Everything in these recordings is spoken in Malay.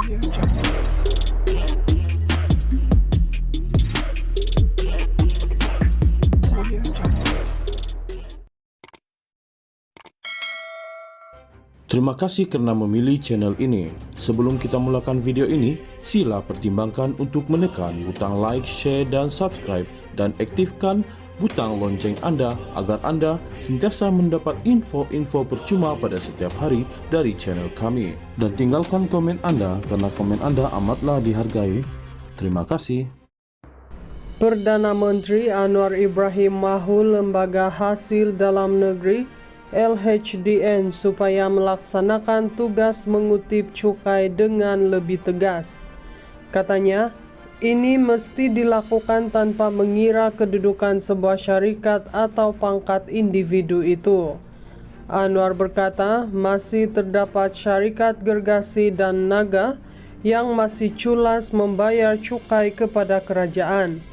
Terima kasih karena memilih channel ini. Sebelum kita mulakan video ini, sila pertimbangkan untuk menekan butang like, share, dan subscribe, dan aktifkan butang lonceng Anda agar Anda sentiasa mendapat info-info percuma pada setiap hari dari channel kami. Dan tinggalkan komen Anda karena komen Anda amatlah dihargai. Terima kasih. Perdana Menteri Anwar Ibrahim mahu Lembaga Hasil Dalam Negeri LHDN supaya melaksanakan tugas mengutip cukai dengan lebih tegas. Katanya, ini mesti dilakukan tanpa mengira kedudukan sebuah syarikat atau pangkat individu itu. Anwar berkata, masih terdapat syarikat gergasi dan naga yang masih culas membayar cukai kepada kerajaan.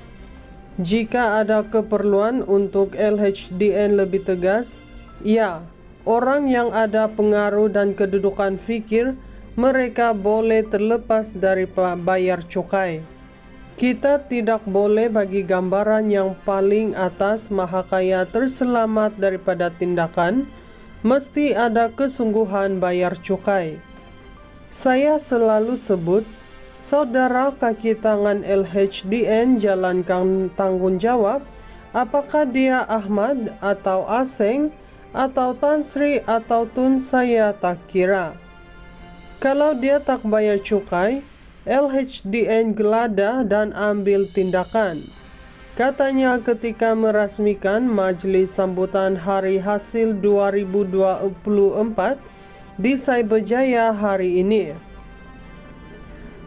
Jika ada keperluan untuk LHDN lebih tegas, ya, orang yang ada pengaruh dan kedudukan fikir, mereka boleh terlepas dari bayar cukai. Kita tidak boleh bagi gambaran yang paling atas maha kaya terselamat daripada tindakan, mesti ada kesungguhan bayar cukai. Saya selalu sebut, saudara kaki tangan LHDN jalankan tanggung jawab, apakah dia Ahmad atau Aseng, atau Tan Sri atau Tun, saya tak kira. Kalau dia tak bayar cukai, LHDN gelada dan ambil tindakan. Katanya ketika merasmikan majlis sambutan Hari Hasil 2024 di Cyberjaya hari ini.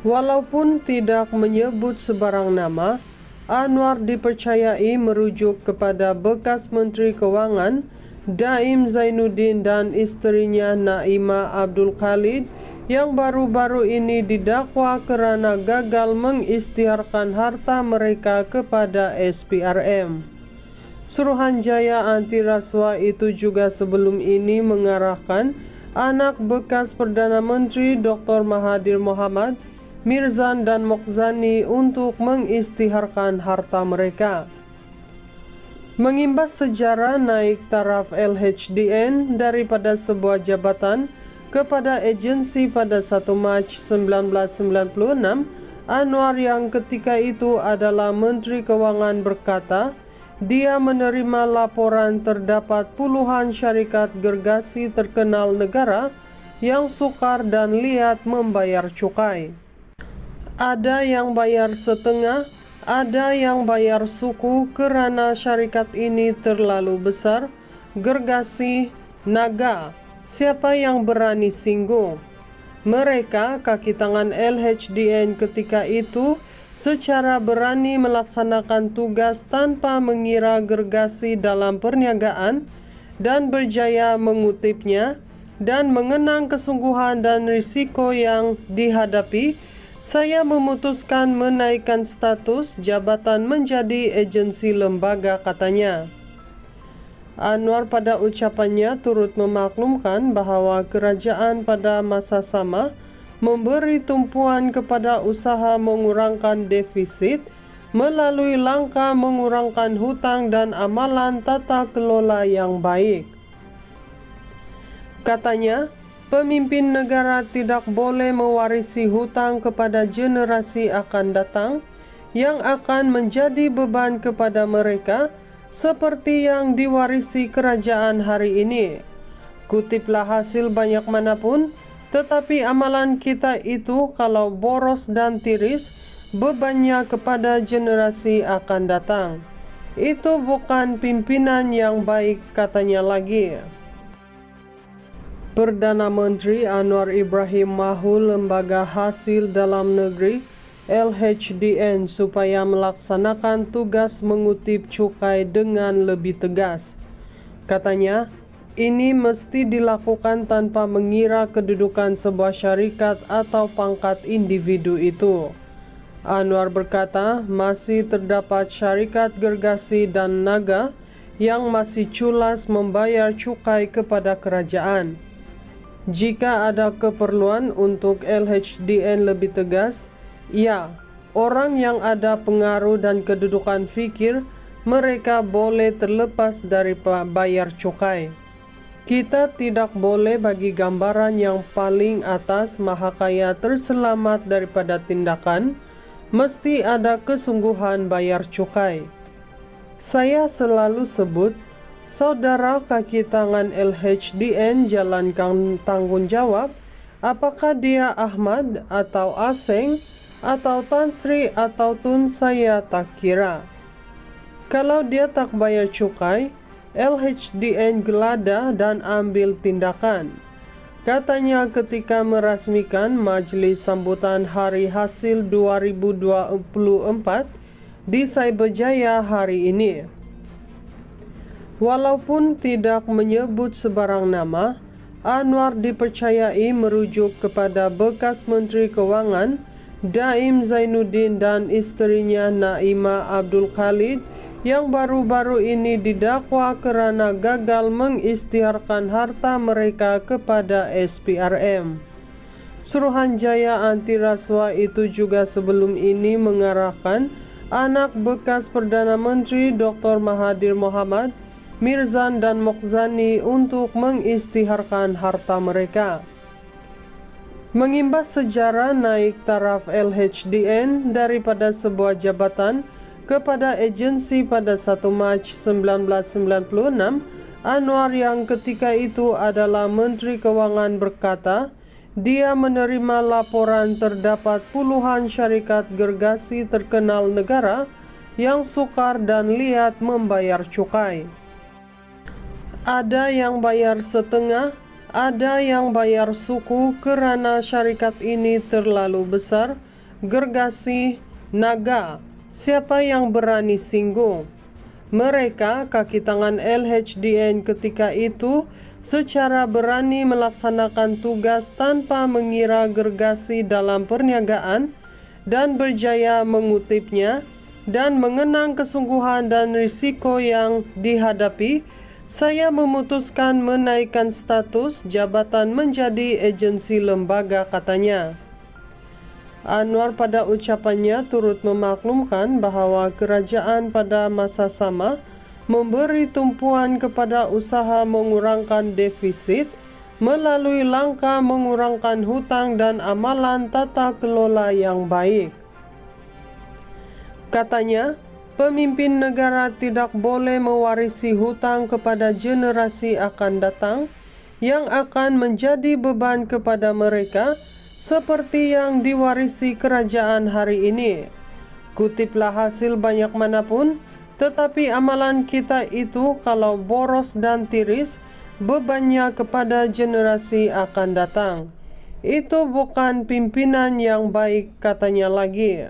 Walaupun tidak menyebut sebarang nama, Anwar dipercayai merujuk kepada bekas Menteri Keuangan Daim Zainuddin dan isterinya Naima Abdul Khalid yang baru-baru ini didakwa kerana gagal mengisytiharkan harta mereka kepada SPRM. Suruhanjaya anti rasuah itu juga sebelum ini mengarahkan anak bekas Perdana Menteri Dr. Mahathir Mohamad, Mirzan dan Mokzani untuk mengisytiharkan harta mereka. Mengimbas sejarah naik taraf LHDN daripada sebuah jabatan kepada agensi pada 1 Mac 1996, Anwar yang ketika itu adalah Menteri Keuangan berkata, dia menerima laporan terdapat puluhan syarikat gergasi terkenal negara yang sukar dan liat membayar cukai. Ada yang bayar setengah, ada yang bayar suku kerana syarikat ini terlalu besar, gergasi, naga, siapa yang berani singgung? Mereka, kaki tangan LHDN ketika itu, secara berani melaksanakan tugas tanpa mengira gergasi dalam perniagaan dan berjaya mengutipnya dan mengenang kesungguhan dan risiko yang dihadapi. Saya memutuskan menaikkan status jabatan menjadi agensi lembaga, katanya. Anwar pada ucapannya turut memaklumkan bahawa kerajaan pada masa sama memberi tumpuan kepada usaha mengurangkan defisit melalui langkah mengurangkan hutang dan amalan tata kelola yang baik. Katanya, pemimpin negara tidak boleh mewarisi hutang kepada generasi akan datang yang akan menjadi beban kepada mereka seperti yang diwarisi kerajaan hari ini. Kutiplah hasil banyak manapun, tetapi amalan kita itu kalau boros dan tiris, bebannya kepada generasi akan datang. Itu bukan pimpinan yang baik, katanya lagi. Perdana Menteri Anwar Ibrahim mahu Lembaga Hasil Dalam Negeri LHDN supaya melaksanakan tugas mengutip cukai dengan lebih tegas. Katanya, ini mesti dilakukan tanpa mengira kedudukan sebuah syarikat atau pangkat individu itu. Anwar berkata, masih terdapat syarikat gergasi dan naga yang masih culas membayar cukai kepada kerajaan. Jika ada keperluan untuk LHDN lebih tegas, ya, orang yang ada pengaruh dan kedudukan fikir, mereka boleh terlepas dari bayar cukai. Kita tidak boleh bagi gambaran yang paling atas maha kaya terselamat daripada tindakan, mesti ada kesungguhan bayar cukai. Saya selalu sebut, saudara kaki tangan LHDN jalankan tanggung jawab, apakah dia Ahmad atau Aseng atau Tan Sri atau Tun, saya tak kira. Kalau dia tak bayar cukai, LHDN geladah dan ambil tindakan. Katanya ketika merasmikan Majlis Sambutan Hari Hasil 2024 di Cyberjaya hari ini. Walaupun tidak menyebut sebarang nama, Anwar dipercayai merujuk kepada bekas Menteri Keuangan Daim Zainuddin dan isterinya Naima Abdul Khalid yang baru-baru ini didakwa kerana gagal mengisytiharkan harta mereka kepada SPRM. Suruhanjaya anti rasuah itu juga sebelum ini mengarahkan anak bekas Perdana Menteri Dr. Mahathir Mohamad, Mirzan dan Mokhzani untuk mengisytiharkan harta mereka. Mengimbas sejarah naik taraf LHDN daripada sebuah jabatan kepada agensi pada 1 Mac 1996, Anwar yang ketika itu adalah Menteri Keuangan berkata, dia menerima laporan terdapat puluhan syarikat gergasi terkenal negara yang sukar dan liat membayar cukai. Ada yang bayar setengah, ada yang bayar suku kerana syarikat ini terlalu besar, gergasi, naga. Siapa yang berani singgung? Mereka, kaki tangan LHDN ketika itu, secara berani melaksanakan tugas tanpa mengira gergasi dalam perniagaan dan berjaya mengutipnya dan mengenang kesungguhan dan risiko yang dihadapi. Saya memutuskan menaikkan status jabatan menjadi agensi lembaga, katanya. Anwar pada ucapannya turut memaklumkan bahawa kerajaan pada masa sama memberi tumpuan kepada usaha mengurangkan defisit melalui langkah mengurangkan hutang dan amalan tata kelola yang baik. Katanya, pemimpin negara tidak boleh mewarisi hutang kepada generasi akan datang yang akan menjadi beban kepada mereka seperti yang diwarisi kerajaan hari ini. Kutiplah hasil banyak manapun, tetapi amalan kita itu kalau boros dan tiris, bebannya kepada generasi akan datang. Itu bukan pimpinan yang baik, katanya lagi.